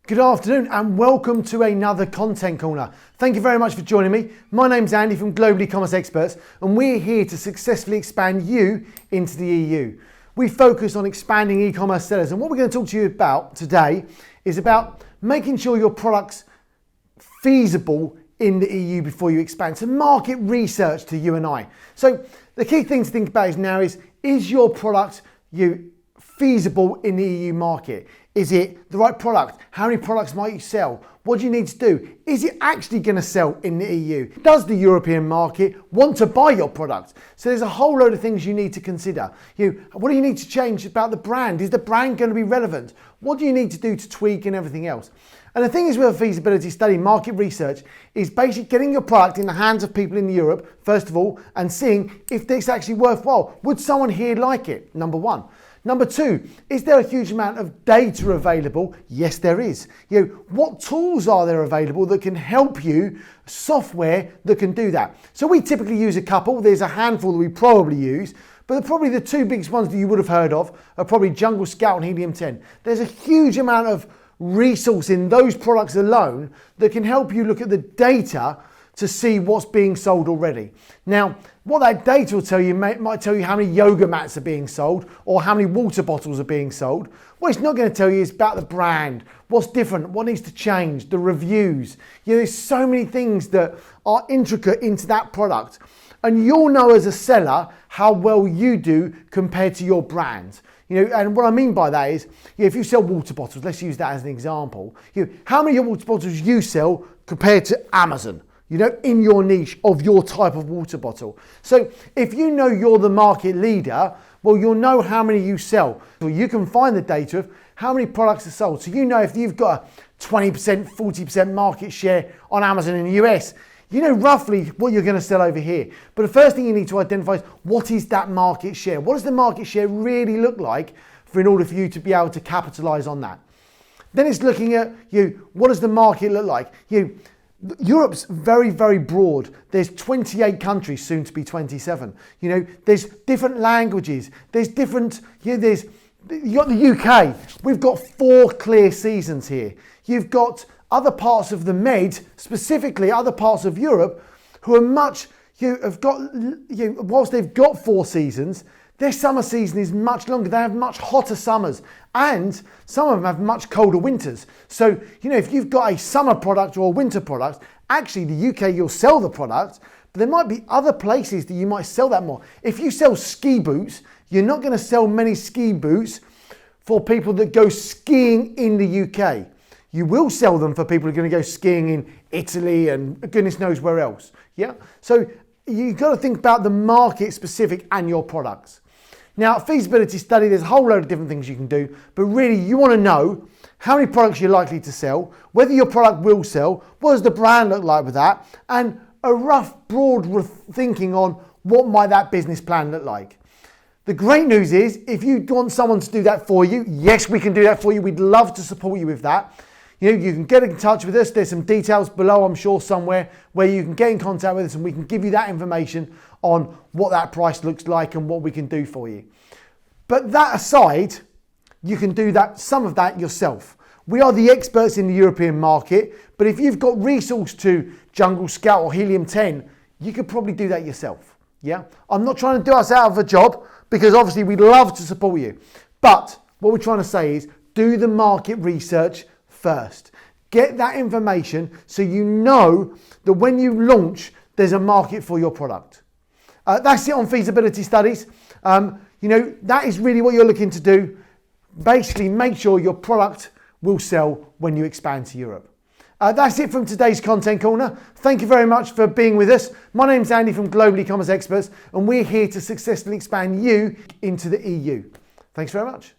Good afternoon and welcome to another Content Corner. Thank you very much for joining me. My name's Andy from Global E-Commerce Experts and we're here to successfully expand you into the EU. We focus on expanding e-commerce sellers, and what we're going to talk to you about today is about making sure your product's feasible in the EU before you expand. So market research to you and I. So the key thing to think about is your product feasible in the EU market? Is it the right product? How many products might you sell? What do you need to do? Is it actually going to sell in the EU? Does the European market want to buy your product? So there's a whole load of things you need to consider. What do you need to change about the brand? Is the brand going to be relevant? What do you need to do to tweak and everything else? And the thing is with a feasibility study, market research, is basically getting your product in the hands of people in Europe, first of all, and seeing if it's actually worthwhile. Would someone here like it? Number one. Number two, is there a huge amount of data available? Yes, there is. What tools are there available that can help you, software that can do that? So we typically use a couple. There's a handful that we probably use, but probably the two biggest ones that you would have heard of are probably Jungle Scout and Helium 10. There's a huge amount of resource in those products alone that can help you look at the data to see what's being sold already. Now, what that data will tell you might tell you how many yoga mats are being sold or how many water bottles are being sold. What it's not going to tell you is about the brand, what's different, what needs to change, the reviews. There's so many things that are intricate into that product. And you'll know as a seller how well you do compared to your brand. And what I mean by that is, if you sell water bottles, let's use that as an example. How many water bottles you sell compared to Amazon? In your niche of your type of water bottle. So if you know you're the market leader, well, you'll know how many you sell. So you can find the data of how many products are sold. So if you've got a 20%, 40% market share on Amazon in the US, you know roughly what you're going to sell over here. But the first thing you need to identify is, what is that market share? What does the market share really look like in order for you to be able to capitalize on that? Then it's looking at, what does the market look like? Europe's very, very broad. There's 28 countries, soon to be 27. There's different languages. There's different, you got the UK. We've got 4 clear seasons here. You've got other parts of the Med, specifically other parts of Europe, who are whilst they've got 4 seasons, their summer season is much longer. They have much hotter summers, and some of them have much colder winters. So, if you've got a summer product or a winter product, actually the UK, you'll sell the product, but there might be other places that you might sell that more. If you sell ski boots, you're not going to sell many ski boots for people that go skiing in the UK. You will sell them for people who are going to go skiing in Italy and goodness knows where else. Yeah. So you've got to think about the market specific and your products. Now, feasibility study, there's a whole load of different things you can do, but really you want to know how many products you're likely to sell, whether your product will sell, what does the brand look like with that, and a rough, broad thinking on what might that business plan look like. The great news is, if you want someone to do that for you, yes, we can do that for you. We'd love to support you with that. You can get in touch with us. There's some details below, I'm sure, somewhere where you can get in contact with us and we can give you that information on what that price looks like and what we can do for you. But that aside, you can do some of that yourself. We are the experts in the European market, but if you've got resource to Jungle Scout or Helium 10, you could probably do that yourself. Yeah, I'm not trying to do us out of a job, because obviously we'd love to support you. But what we're trying to say is, do the market research first. Get that information so you know that when you launch, there's a market for your product. That's it on feasibility studies. That is really what you're looking to do. Basically, make sure your product will sell when you expand to Europe. That's it from today's Content Corner. Thank you very much for being with us. My name's Andy from Global E-Commerce Experts, and we're here to successfully expand you into the EU. Thanks very much.